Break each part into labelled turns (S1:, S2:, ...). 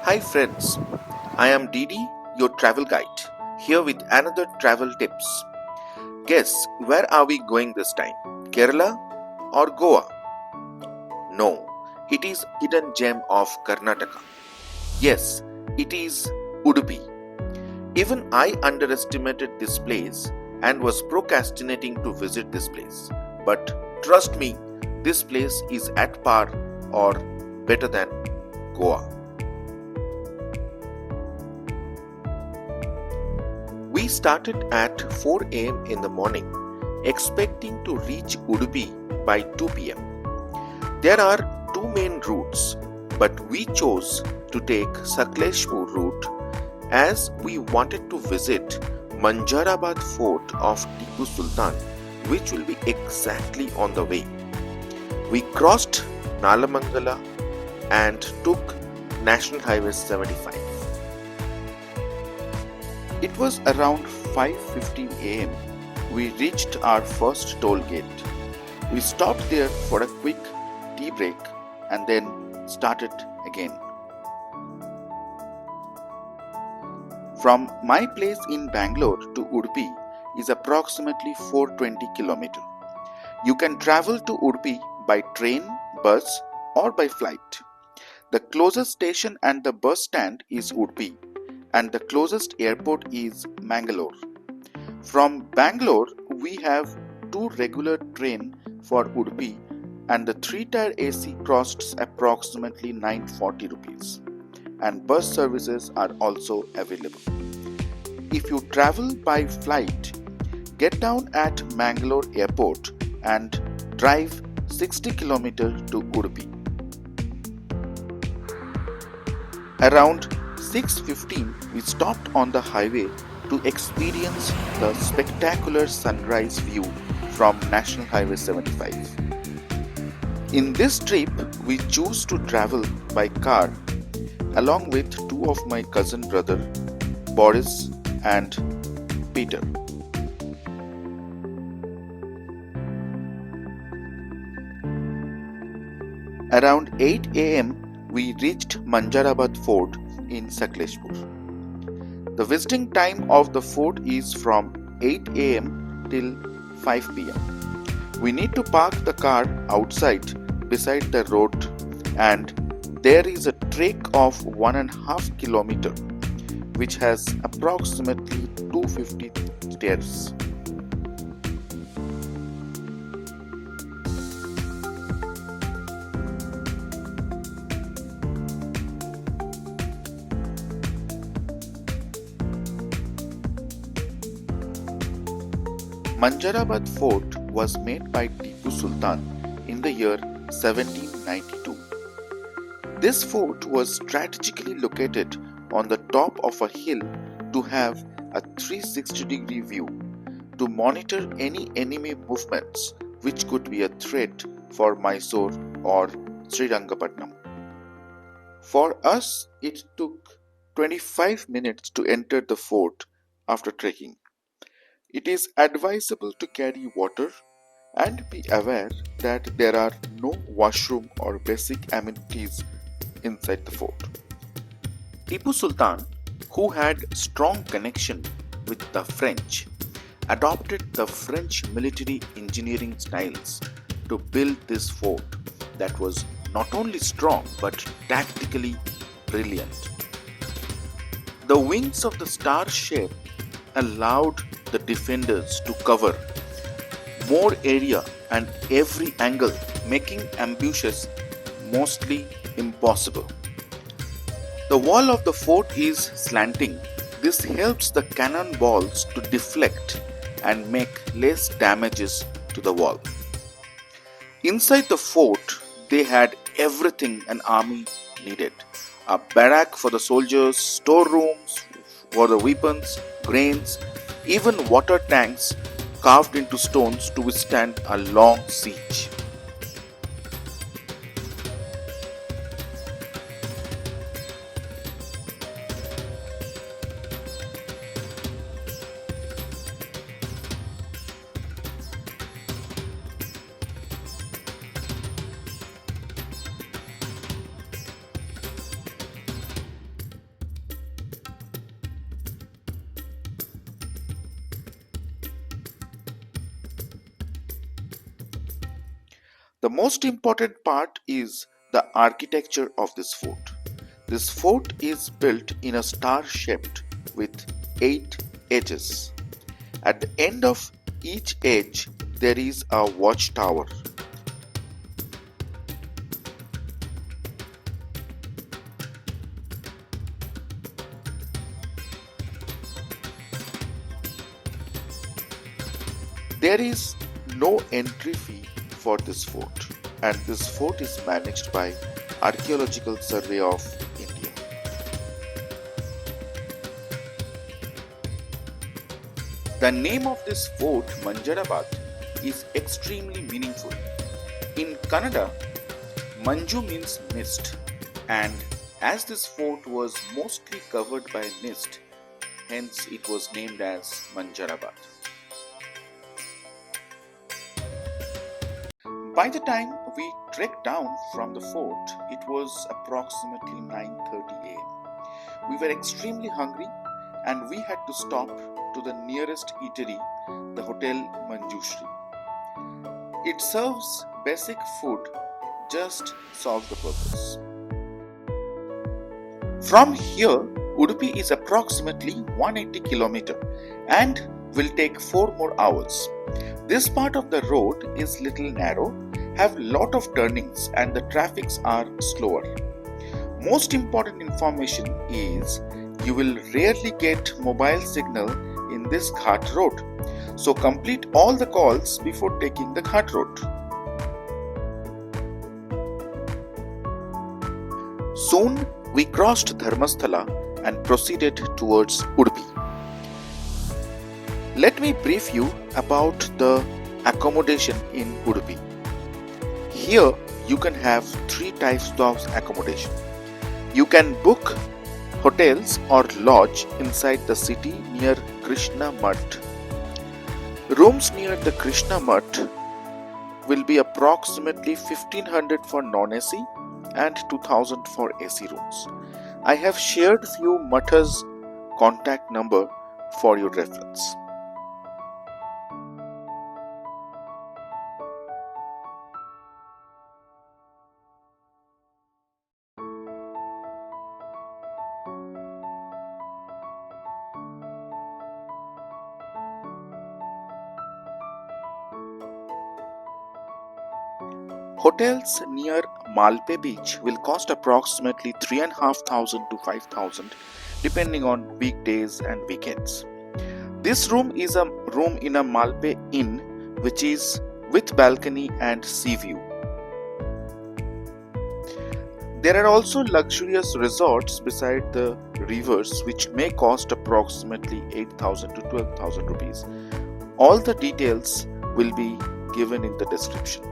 S1: Hi friends, I am Didi, your travel guide, here with another travel tips. Guess where are we going this time? Kerala or Goa? No, it is hidden gem of Karnataka. Yes, it is Udupi. Even I underestimated this place and was procrastinating to visit this place. But trust me, this place is at par or better than Goa. We started at 4 am in the morning, expecting to reach Udupi by 2 pm. There are two main routes, but we chose to take Sakleshpur route as we wanted to visit Manjarabad Fort of Tipu Sultan, which will be exactly on the way. We crossed Nalamangala and took National Highway 75. It was around 5:15 am. We reached our first toll gate. We stopped there for a quick tea break and then started again. From my place in Bangalore to Udupi is approximately 420 km. You can travel to Udupi by train, bus or by flight. The closest station and the bus stand is Udupi, and the closest airport is Mangalore. From Bangalore, we have two regular train for Udupi and the 3-tier AC costs approximately 940 rupees, and bus services are also available. If you travel by flight, get down at Mangalore airport and drive 60 km to Udupi. Around 6:15 we stopped on the highway to experience the spectacular sunrise view from National Highway 75. In this trip, we choose to travel by car along with two of my cousin brother, Boris and Peter. Around 8 am, we reached Manjarabad Fort in Sakleshpur. The visiting time of the fort is from 8 am till 5 pm. We need to park the car outside beside the road, and there is a trek of 1.5 km which has approximately 250 stairs. Manjarabad Fort was made by Tipu Sultan in the year 1792. This fort was strategically located on the top of a hill to have a 360-degree view to monitor any enemy movements which could be a threat for Mysore or Srirangapatnam. For us, it took 25 minutes to enter the fort after trekking. It is advisable to carry water and be aware that there are no washroom or basic amenities inside the fort. Tipu Sultan, who had strong connection with the French, adopted the French military engineering styles to build this fort that was not only strong but tactically brilliant. The wings of the star shape allowed the defenders to cover more area and every angle, making ambushes mostly impossible. The wall of the fort is slanting. This helps the cannonballs to deflect and make less damages to the wall. Inside the fort, they had everything an army needed: a barrack for the soldiers, storerooms for the weapons, grains, even water tanks carved into stones to withstand a long siege. The most important part is the architecture of this fort. This fort is built in a star shaped with 8 edges. At the end of each edge, there is a watchtower. There is no entry fee for this fort, and this fort is managed by Archaeological Survey of India. The name of this fort, Manjarabad, is extremely meaningful. In Kannada, Manju means mist, and as this fort was mostly covered by mist, hence it was named as Manjarabad. By the time we trekked down from the fort, it was approximately 9:30 am. We were extremely hungry and we had to stop to the nearest eatery, the Hotel Manjushri. It serves basic food, just solve the purpose. From here, Udupi is approximately 180 km and will take 4 more hours. This part of the road is little narrow, have lot of turnings and the traffics are slower. Most important information is you will rarely get mobile signal in this Ghat road. So complete all the calls before taking the Ghat road. Soon we crossed Dharmasthala and proceeded towards Udupi. Let me brief you about the accommodation in Udupi. Here you can have 3 types of accommodation. You can book hotels or lodge inside the city near Krishna Math. Rooms near the Krishna Math will be approximately 1500 for non-AC and 2000 for AC rooms. I have shared few Matha's contact number for your reference. Hotels near Malpe Beach will cost approximately 3,500 to 5,000 depending on weekdays and weekends. This room is a room in a Malpe Inn which is with balcony and sea view. There are also luxurious resorts beside the rivers which may cost approximately 8,000 to 12,000 rupees. All the details will be given in the description.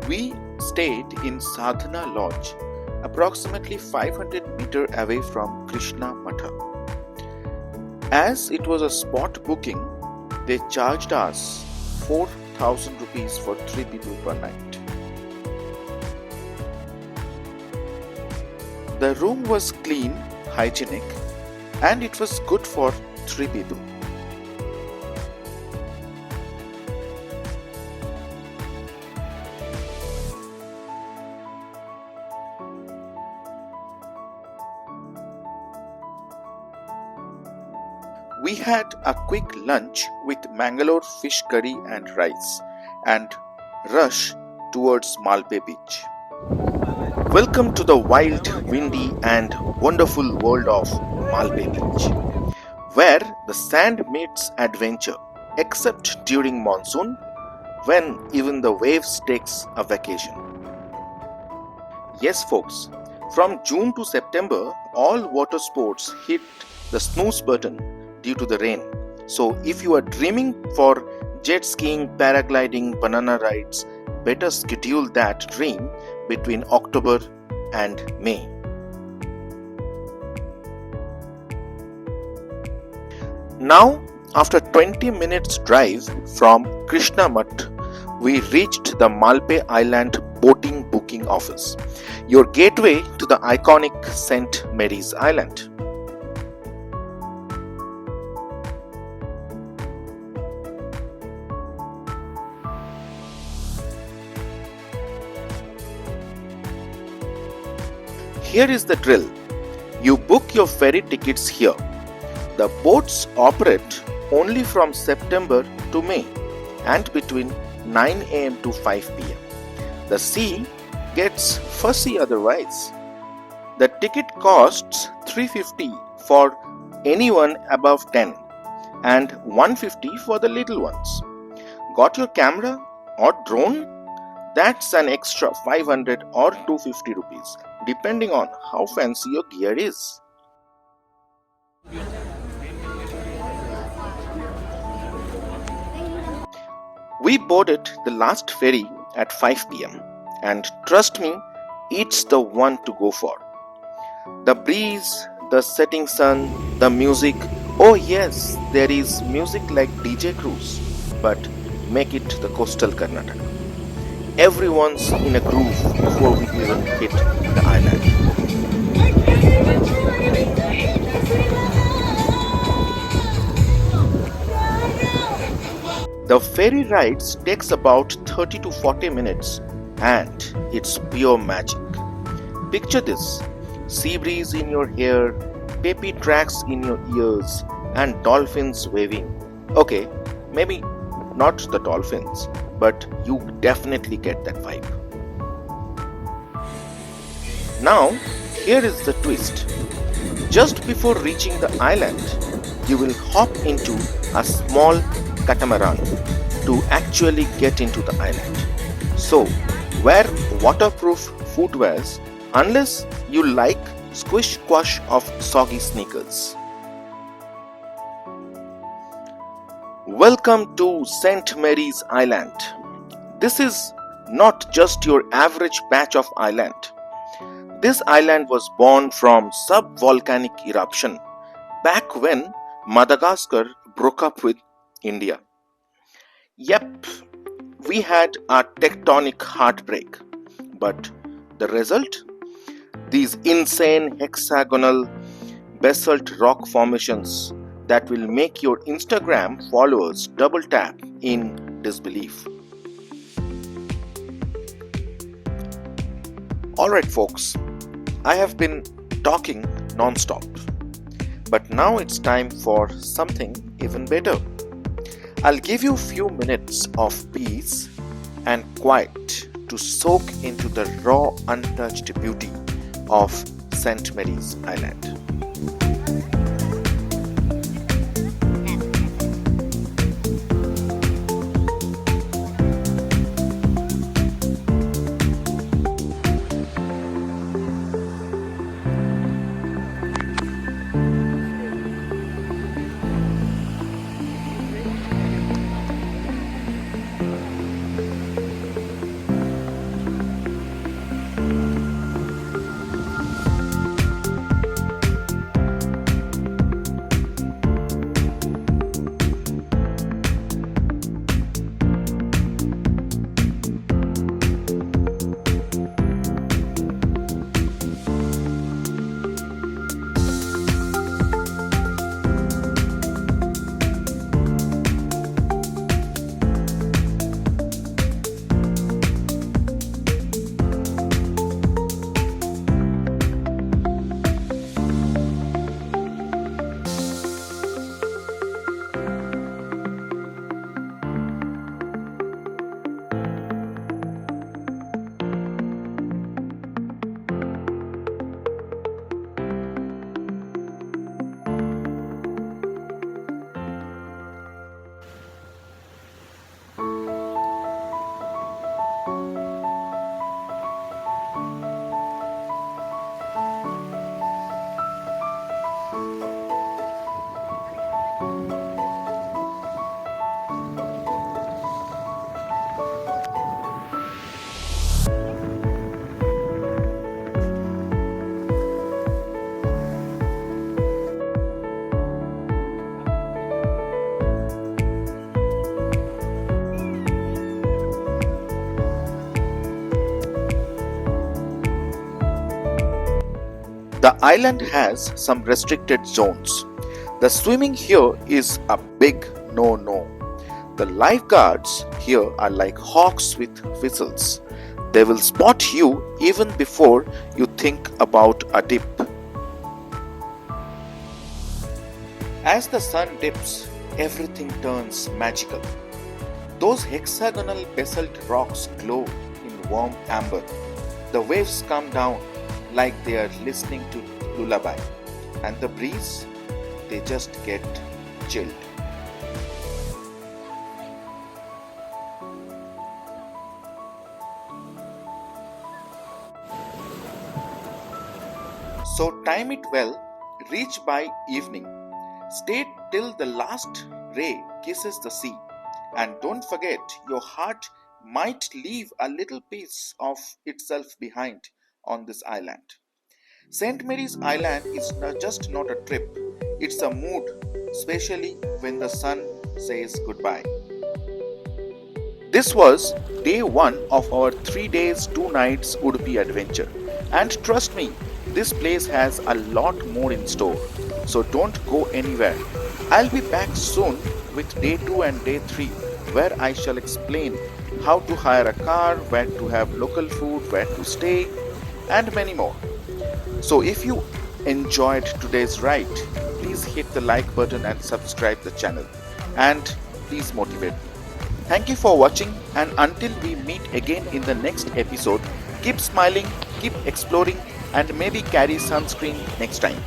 S1: We stayed in Sadhana Lodge, approximately 500 meters away from Krishna Matha. As it was a spot booking, they charged us 4,000 rupees for 3 people per night. The room was clean, hygienic, and it was good for 3 people. We had a quick lunch with Mangalore fish curry and rice and rush towards Malpe Beach. Welcome to the wild, windy and wonderful world of Malpe Beach, where the sand meets adventure, except during monsoon when even the waves takes a vacation. Yes folks, from June to September all water sports hit the snooze button due to the rain. So if you are dreaming for jet skiing, paragliding, banana rides, better schedule that dream between October and May. Now, after 20 minutes drive from Krishna Math, we reached the Malpe Island boating booking office, your gateway to the iconic St. Mary's Island. Here is the drill. You book your ferry tickets here. The boats operate only from September to May and between 9 am to 5 pm. The sea gets fussy otherwise. The ticket costs 350 for anyone above 10 and 150 for the little ones. Got your camera or drone? That's an extra 500 or 250 rupees depending on how fancy your gear is. We boarded the last ferry at 5 pm and trust me, it's the one to go for. The breeze, the setting sun, the music. Oh yes, there is music like DJ Cruise, but make it the coastal Karnataka. Everyone's in a groove before we even hit the island. The ferry rides takes about 30 to 40 minutes and it's pure magic. Picture this, sea breeze in your hair, peppy tracks in your ears and dolphins waving. Okay, maybe not the dolphins, but you definitely get that vibe. Now, here is the twist. Just before reaching the island, you will hop into a small catamaran to actually get into the island. So, wear waterproof footwears unless you like squish squash of soggy sneakers. Welcome to St. Mary's Island. This is not just your average patch of island. This island was born from sub-volcanic eruption back when Madagascar broke up with India. Yep, we had a tectonic heartbreak. But the result? These insane hexagonal basalt rock formations that will make your Instagram followers double tap in disbelief. Alright folks, I have been talking non-stop. But now it's time for something even better. I'll give you a few minutes of peace and quiet to soak into the raw, untouched beauty of St. Mary's Island. The island has some restricted zones. The swimming here is a big no-no. The lifeguards here are like hawks with whistles. They will spot you even before you think about a dip. As the sun dips, everything turns magical. Those hexagonal basalt rocks glow in warm amber. The waves come down like they are listening to lullaby, and the breeze, they just get chilled. So time it well, reach by evening. Stay till the last ray kisses the sea. And don't forget, your heart might leave a little piece of itself behind on this island. St. Mary's Island is just not a trip, it's a mood, especially when the sun says goodbye. This was day 1 of our 3 days 2 nights Udupi adventure. And trust me, this place has a lot more in store. So don't go anywhere. I'll be back soon with day 2 and day 3 where I shall explain how to hire a car, where to have local food, where to stay, and many more. So if you enjoyed today's ride, please hit the like button and subscribe the channel. And please motivate me. Thank you for watching, and until we meet again in the next episode, keep smiling, keep exploring, and maybe carry sunscreen next time.